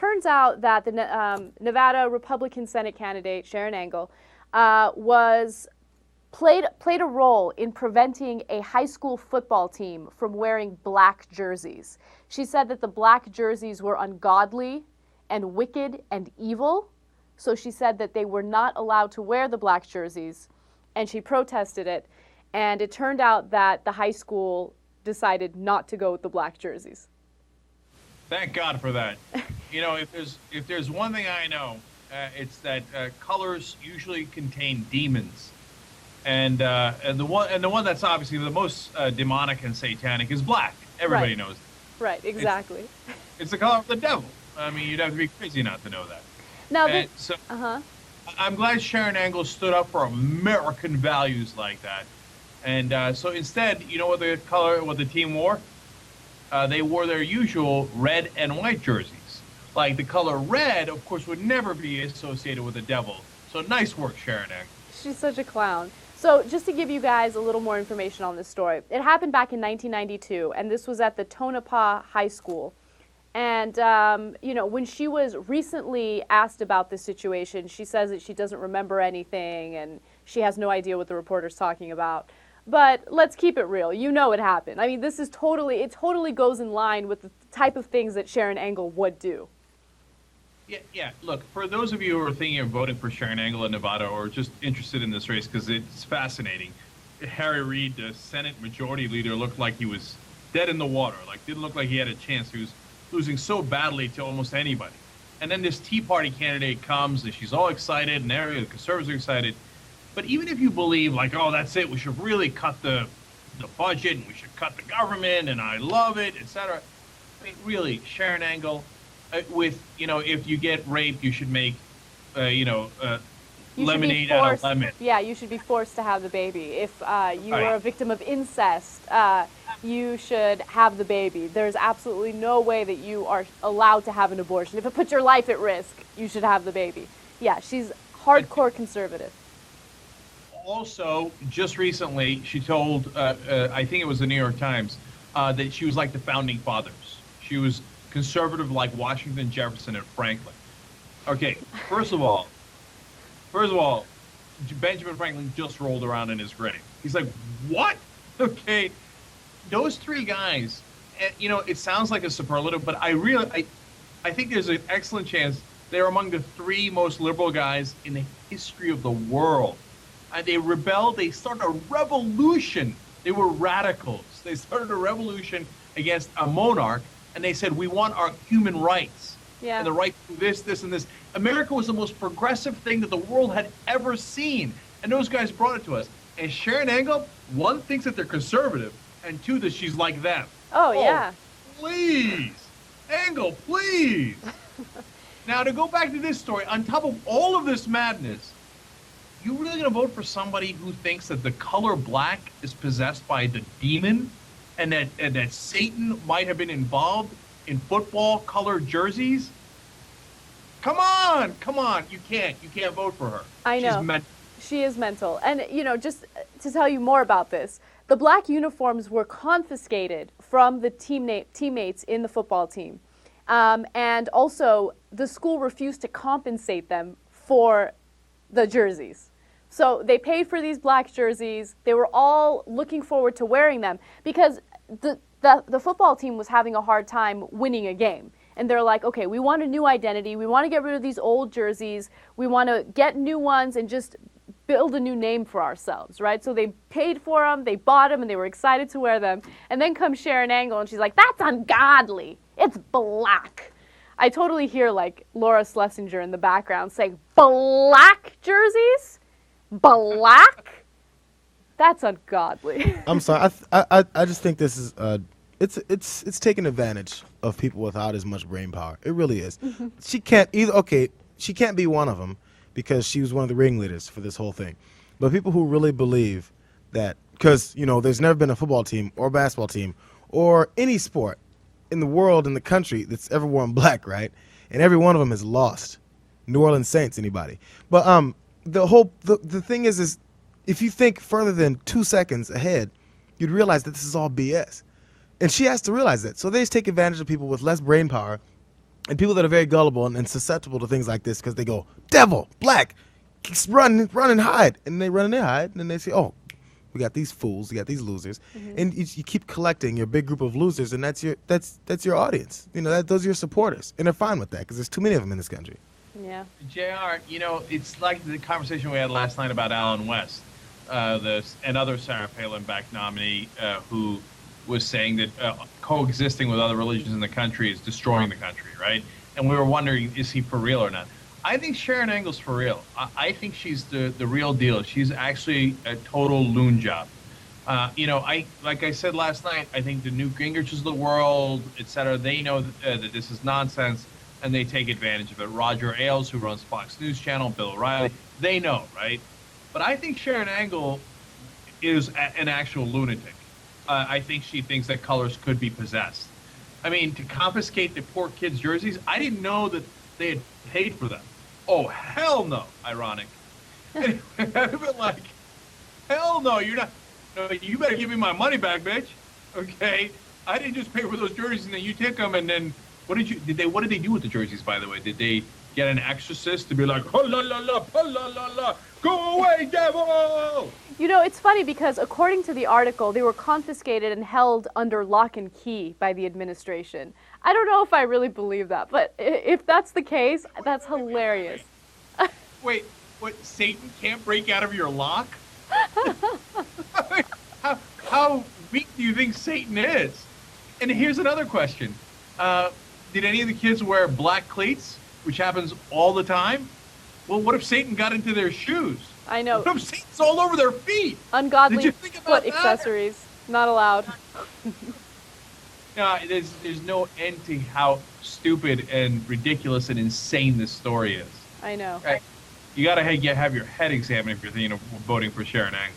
turns out that the Nevada Republican Senate candidate, Sharon Angle, played a role in preventing a high school football team from wearing black jerseys. She said that the black jerseys were ungodly and wicked and evil. So she said that they were not allowed to wear the black jerseys, and she protested it. And it turned out that the high school decided not to go with the black jerseys. Thank God for that. You know, if there's one thing I know, it's that colors usually contain demons, and the one that's obviously the most demonic and satanic is black. Everybody knows that. Right, exactly. It's the color of the devil. I mean, you'd have to be crazy not to know that. Now, I'm glad Sharon Angle stood up for American values like that. And so instead, you know what the team wore? They wore their usual red and white jerseys. Like the color red, of course, would never be associated with the devil. So nice work, Sharon Angle. She's such a clown. So just to give you guys a little more information on this story, it happened back in 1992, and this was at the Tonopah High School. And, you know, when she was recently asked about this situation, she says that she doesn't remember anything and she has no idea what the reporter's talking about. But let's keep it real. You know it happened. I mean, it totally goes in line with the type of things that Sharon Angle would do. Yeah. Look, for those of you who are thinking of voting for Sharon Angle in Nevada or just interested in this race because it's fascinating, Harry Reid, the Senate Majority Leader, looked like he was dead in the water. Like, didn't look like he had a chance. He was losing so badly to almost anybody. And then this Tea Party candidate comes, and she's all excited, and the conservatives are excited. But even if you believe, like, oh, that's it, we should really cut the budget, and we should cut the government, and I love it, etc. I mean, really, Sharon Angle, if you get raped, you should make, lemonade out of lemon. Yeah, you should be forced to have the baby. If you are a victim of incest, you should have the baby. There's absolutely no way that you are allowed to have an abortion. If it puts your life at risk, you should have the baby. Yeah, she's hardcore conservative. Also, just recently, she told, I think it was the New York Times, that she was like the founding fathers. She was conservative like Washington, Jefferson, and Franklin. Okay, first of all, Benjamin Franklin just rolled around in his grave. He's like, what? Okay, those three guys, it sounds like a superlative, but I think there's an excellent chance they're among the three most liberal guys in the history of the world. And they rebelled. They started a revolution. They were radicals. They started a revolution against a monarch, and they said, we want our human rights. Yeah. And the right to this, this, and this. America was the most progressive thing that the world had ever seen. And those guys brought it to us. And Sharon Angle, one, thinks that they're conservative, and two, that she's like them. Oh yeah. Please. Angle, please. Now, to go back to this story, on top of all of this madness, you really going to vote for somebody who thinks that the color black is possessed by the demon and that Satan might have been involved in football colored jerseys? Come on. You can't vote for her. I know. She's mental. She is mental. And, just to tell you more about this, the black uniforms were confiscated from the teammates in the football team. And also, the school refused to compensate them for the jerseys. So they paid for these black jerseys. They were all looking forward to wearing them because the football team was having a hard time winning a game. And they're like, okay, we want a new identity. We want to get rid of these old jerseys. We want to get new ones and just build a new name for ourselves, right? So they paid for them, they bought them, and they were excited to wear them. And then comes Sharon Angle, and she's like, that's ungodly. It's black. I totally hear, like, Laura Schlesinger in the background saying, black jerseys? Black? That's ungodly. I'm sorry. I just think this is it's taking advantage of people without as much brain power. It really is. She can't she can't be one of them because she was one of the ringleaders for this whole thing. But people who really believe that, because there's never been a football team or a basketball team or any sport in the world, in the country, that's ever worn black, right? And every one of them is lost. New Orleans Saints, anybody. But the thing is if you think further than 2 seconds ahead, you'd realize that this is all BS. And she has to realize that. So they just take advantage of people with less brain power And people that are very gullible and susceptible to things like this because they go, devil, black, run and hide. And they run and they hide. And then they say, oh, we got these fools, we got these losers. And you keep collecting your big group of losers, and that's your audience. You know, those are your supporters. And they're fine with that because there's too many of them in this country. Yeah. JR, you know, it's like the conversation we had last night about Alan West, and other Sarah Palin-backed nominee who was saying that coexisting with other religions in the country is destroying the country, right? And we were wondering, is he for real or not? I think Sharon Engle's for real. I think she's the real deal. She's actually a total loon job. You know, like I said last night, I think the Newt Gingriches of the world, et cetera, they know that this is nonsense, and they take advantage of it. Roger Ailes, who runs Fox News Channel, Bill O'Reilly, they know, right? But I think Sharon Angle is an actual lunatic. I think she thinks that colors could be possessed. I mean, to confiscate the poor kids' jerseys, I didn't know that they had paid for them. Oh, hell no. Ironic. I'd have been like, hell no, you're not. No, you better give me my money back, bitch. Okay? I didn't just pay for those jerseys and then you take them and then what did they do with the jerseys, by the way? Did they get an exorcist to be like, oh la la la, oh la la la, go away, devil? You know, it's funny because according to the article, they were confiscated and held under lock and key by the administration. I don't know if I really believe that, but if that's the case, that's hilarious. Wait, what, Satan can't break out of your lock? How weak do you think Satan is? And here's another question. Did any of the kids wear black cleats, which happens all the time? Well, what if Satan got into their shoes? I know. What if Satan's all over their feet? Ungodly Did you think about foot that? accessories. Not allowed. No, there's no end to how stupid and ridiculous and insane this story is. I know. Right? You got to have your head examined if you're thinking of voting for Sharon Angle.